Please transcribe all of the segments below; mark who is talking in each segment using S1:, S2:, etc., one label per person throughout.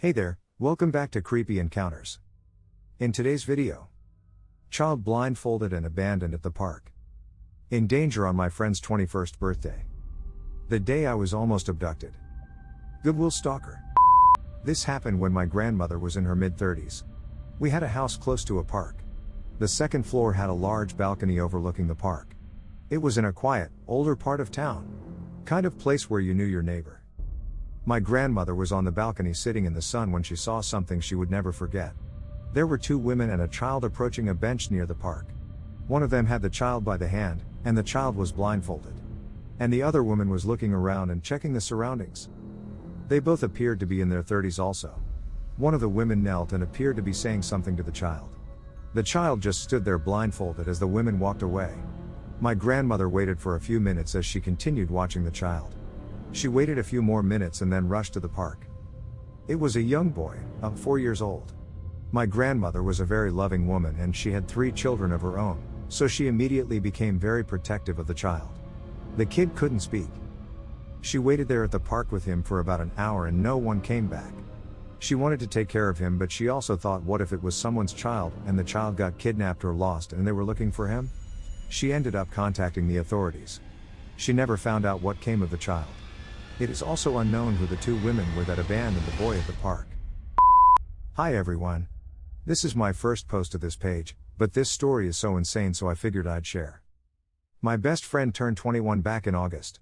S1: Hey there, welcome back to Creepy Encounters. In today's video, child blindfolded and abandoned at the park. In danger on my friend's 21st birthday. The day I was almost abducted. Goodwill stalker. This happened when my grandmother was in her mid-30s. We had a house close to a park. The second floor had a large balcony overlooking the park. It was in a quiet, older part of town. Kind of place where you knew your neighbor. My grandmother was on the balcony sitting in the sun when she saw something she would never forget. There were two women and a child approaching a bench near the park. One of them had the child by the hand, and the child was blindfolded. And the other woman was looking around and checking the surroundings. They both appeared to be in their 30s also. One of the women knelt and appeared to be saying something to the child. The child just stood there blindfolded as the women walked away. My grandmother waited for a few minutes as she continued watching the child. She waited a few more minutes and then rushed to the park. It was a young boy, 4 years old. My grandmother was a very loving woman and she had 3 children of her own, so she immediately became very protective of the child. The kid couldn't speak. She waited there at the park with him for about an hour and no one came back. She wanted to take care of him, but she also thought, what if it was someone's child and the child got kidnapped or lost and they were looking for him? She ended up contacting the authorities. She never found out what came of the child. It is also unknown who the 2 women were that abandoned the boy at the park. Hi everyone. This is my first post to this page, but this story is so insane so I figured I'd share. My best friend turned 21 back in August.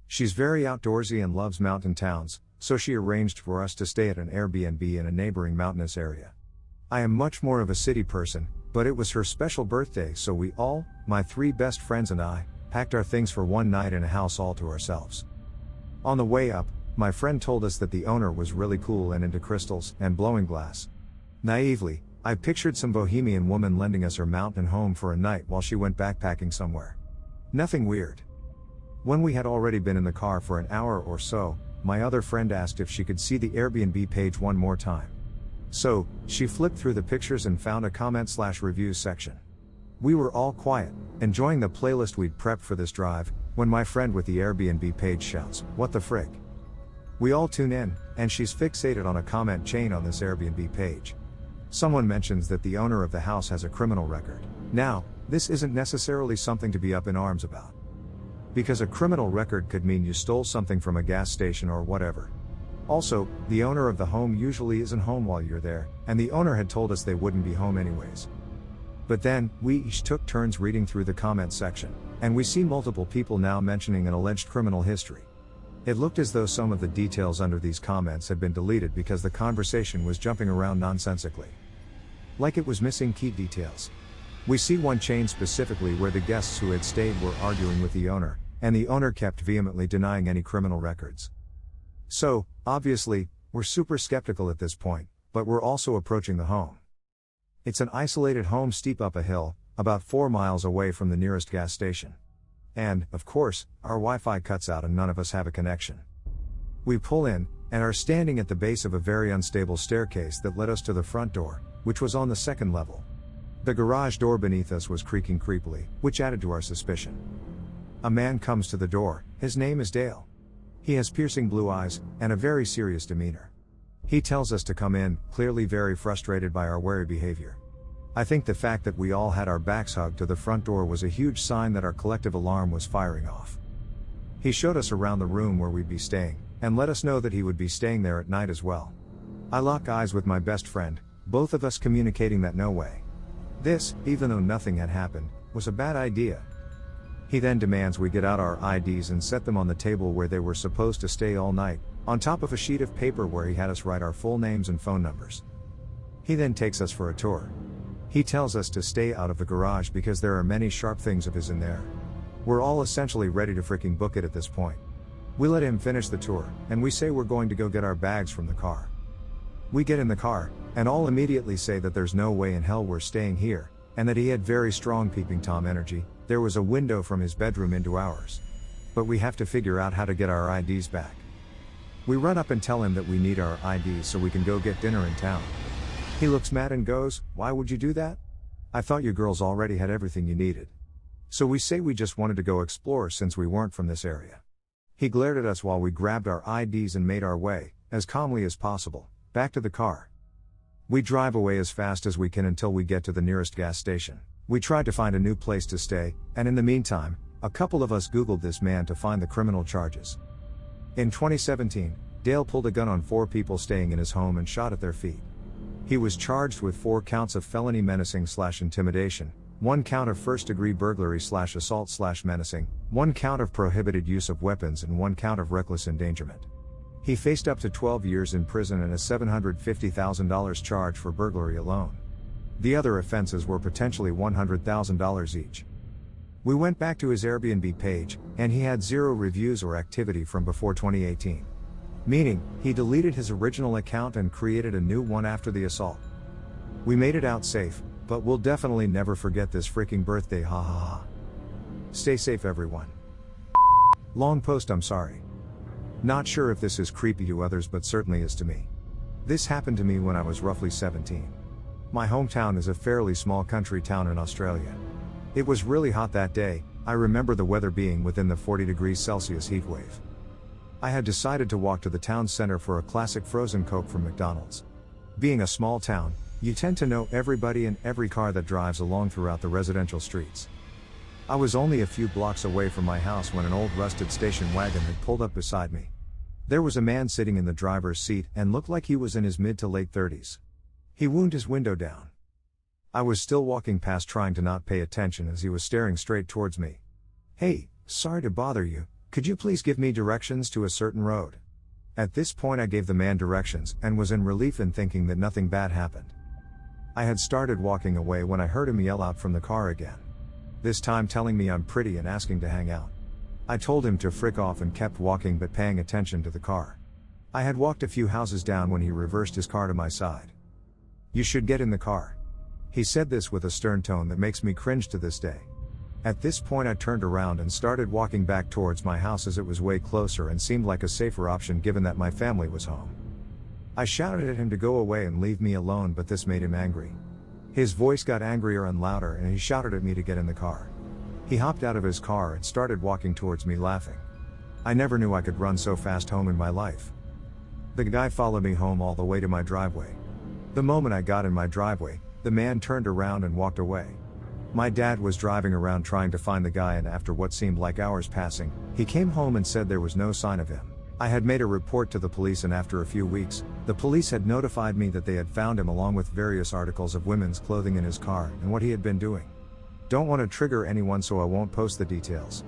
S1: She's very outdoorsy and loves mountain towns, so she arranged for us to stay at an Airbnb in a neighboring mountainous area. I am much more of a city person, but it was her special birthday, so we all, my 3 best friends and I, packed our things for one night in a house all to ourselves. On the way up, my friend told us that the owner was really cool and into crystals and blowing glass. Naively, I pictured some bohemian woman lending us her mountain home for a night while she went backpacking somewhere. Nothing weird. When we had already been in the car for an hour or so, my other friend asked if she could see the Airbnb page one more time. So, she flipped through the pictures and found a comment/reviews section. We were all quiet, enjoying the playlist we'd prepped for this drive, when my friend with the Airbnb page shouts, "What the frick?" We all tune in, and she's fixated on a comment chain on this Airbnb page. Someone mentions that the owner of the house has a criminal record. Now, this isn't necessarily something to be up in arms about. Because a criminal record could mean you stole something from a gas station or whatever. Also, the owner of the home usually isn't home while you're there, and the owner had told us they wouldn't be home anyways. But then, we each took turns reading through the comment section, and we see multiple people now mentioning an alleged criminal history. It looked as though some of the details under these comments had been deleted because the conversation was jumping around nonsensically. Like it was missing key details. We see one chain specifically where the guests who had stayed were arguing with the owner, and the owner kept vehemently denying any criminal records. So, obviously, we're super skeptical at this point, but we're also approaching the home. It's an isolated home steep up a hill, about 4 miles away from the nearest gas station. And, of course, our Wi-Fi cuts out and none of us have a connection. We pull in, and are standing at the base of a very unstable staircase that led us to the front door, which was on the 2nd level. The garage door beneath us was creaking creepily, which added to our suspicion. A man comes to the door. His name is Dale. He has piercing blue eyes, and a very serious demeanor. He tells us to come in, clearly very frustrated by our wary behavior. I think the fact that we all had our backs hugged to the front door was a huge sign that our collective alarm was firing off. He showed us around the room where we'd be staying, and let us know that he would be staying there at night as well. I lock eyes with my best friend, both of us communicating that no way. This, even though nothing had happened, was a bad idea. He then demands we get out our IDs and set them on the table where they were supposed to stay all night, on top of a sheet of paper where he had us write our full names and phone numbers. He then takes us for a tour. He tells us to stay out of the garage because there are many sharp things of his in there. We're all essentially ready to freaking book it at this point. We let him finish the tour, and we say we're going to go get our bags from the car. We get in the car, and all immediately say that there's no way in hell we're staying here, and that he had very strong peeping Tom energy. There was a window from his bedroom into ours. But we have to figure out how to get our IDs back. We run up and tell him that we need our IDs so we can go get dinner in town. He looks mad and goes, "Why would you do that? I thought you girls already had everything you needed." So we say we just wanted to go explore since we weren't from this area. He glared at us while we grabbed our IDs and made our way, as calmly as possible, Back to the car. We drive away as fast as we can until we get to the nearest gas station. We tried to find a new place to stay, and in the meantime, a couple of us Googled this man to find the criminal charges. In 2017, Dale pulled a gun on 4 people staying in his home and shot at their feet. He was charged with 4 counts of felony menacing/intimidation, 1 count of first-degree burglary/assault/menacing, 1 count of prohibited use of weapons and 1 count of reckless endangerment. He faced up to 12 years in prison and a $750,000 charge for burglary alone. The other offenses were potentially $100,000 each. We went back to his Airbnb page, and he had 0 reviews or activity from before 2018. Meaning, he deleted his original account and created a new one after the assault. We made it out safe, but we'll definitely never forget this freaking birthday, ha ha ha. Stay safe everyone. Long post, I'm sorry. Not sure if this is creepy to others, but certainly is to me. This happened to me when I was roughly 17. My hometown is a fairly small country town in Australia. It was really hot that day. I remember the weather being within the 40 degrees Celsius heat wave. I had decided to walk to the town center for a classic frozen Coke from McDonald's. Being a small town, you tend to know everybody and every car that drives along throughout the residential streets. I was only a few blocks away from my house when an old rusted station wagon had pulled up beside me. There was a man sitting in the driver's seat and looked like he was in his mid to late 30s. He wound his window down. I was still walking past trying to not pay attention as he was staring straight towards me. "Hey, sorry to bother you, could you please give me directions to a certain road?" At this point I gave the man directions and was in relief in thinking that nothing bad happened. I had started walking away when I heard him yell out from the car again. This time telling me I'm pretty and asking to hang out. I told him to frick off and kept walking but paying attention to the car. I had walked a few houses down when he reversed his car to my side. "You should get in the car." He said this with a stern tone that makes me cringe to this day. At this point I turned around and started walking back towards my house as it was way closer and seemed like a safer option given that my family was home. I shouted at him to go away and leave me alone, but this made him angry. His voice got angrier and louder and he shouted at me to get in the car. He hopped out of his car and started walking towards me laughing. I never knew I could run so fast home in my life. The guy followed me home all the way to my driveway. The moment I got in my driveway, the man turned around and walked away. My dad was driving around trying to find the guy, and after what seemed like hours passing, he came home and said there was no sign of him. I had made a report to the police, and after a few weeks, the police had notified me that they had found him along with various articles of women's clothing in his car and what he had been doing. Don't want to trigger anyone, so I won't post the details.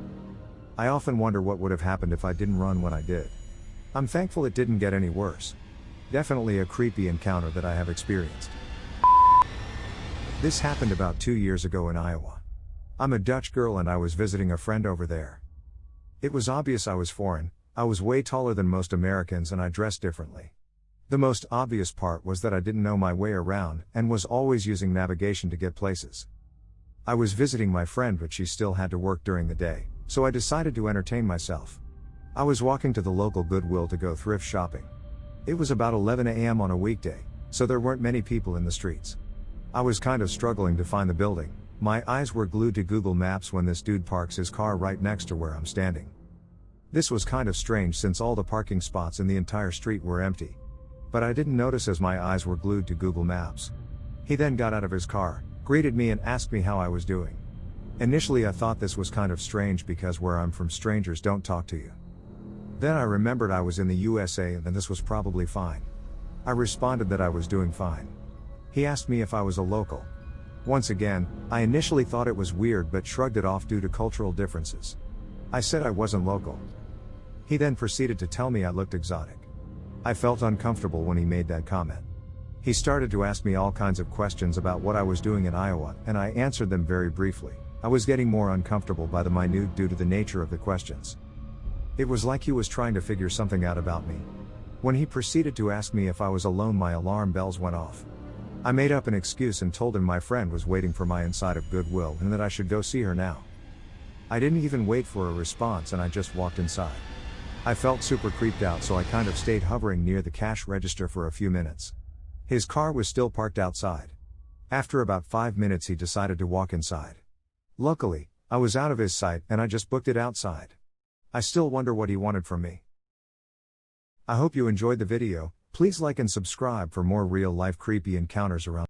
S1: I often wonder what would have happened if I didn't run when I did. I'm thankful it didn't get any worse. Definitely a creepy encounter that I have experienced. This happened about 2 years ago in Iowa. I'm a Dutch girl and I was visiting a friend over there. It was obvious I was foreign. I was way taller than most Americans and I dressed differently. The most obvious part was that I didn't know my way around and was always using navigation to get places. I was visiting my friend, but she still had to work during the day, so I decided to entertain myself. I was walking to the local Goodwill to go thrift shopping. It was about 11 a.m. on a weekday, so there weren't many people in the streets. I was kind of struggling to find the building. My eyes were glued to Google Maps when this dude parks his car right next to where I'm standing. This was kind of strange since all the parking spots in the entire street were empty. But I didn't notice as my eyes were glued to Google Maps. He then got out of his car, greeted me and asked me how I was doing. Initially I thought this was kind of strange because where I'm from strangers don't talk to you. Then I remembered I was in the USA and this was probably fine. I responded that I was doing fine. He asked me if I was a local. Once again, I initially thought it was weird but shrugged it off due to cultural differences. I said I wasn't local. He then proceeded to tell me I looked exotic. I felt uncomfortable when he made that comment. He started to ask me all kinds of questions about what I was doing in Iowa, and I answered them very briefly. I was getting more uncomfortable by the minute due to the nature of the questions. It was like he was trying to figure something out about me. When he proceeded to ask me if I was alone, my alarm bells went off. I made up an excuse and told him my friend was waiting for me inside of Goodwill and that I should go see her now. I didn't even wait for a response and I just walked inside. I felt super creeped out, so I kind of stayed hovering near the cash register for a few minutes. His car was still parked outside. After about 5 minutes he decided to walk inside. Luckily, I was out of his sight and I just booked it outside. I still wonder what he wanted from me. I hope you enjoyed the video. Please like and subscribe for more real life creepy encounters around.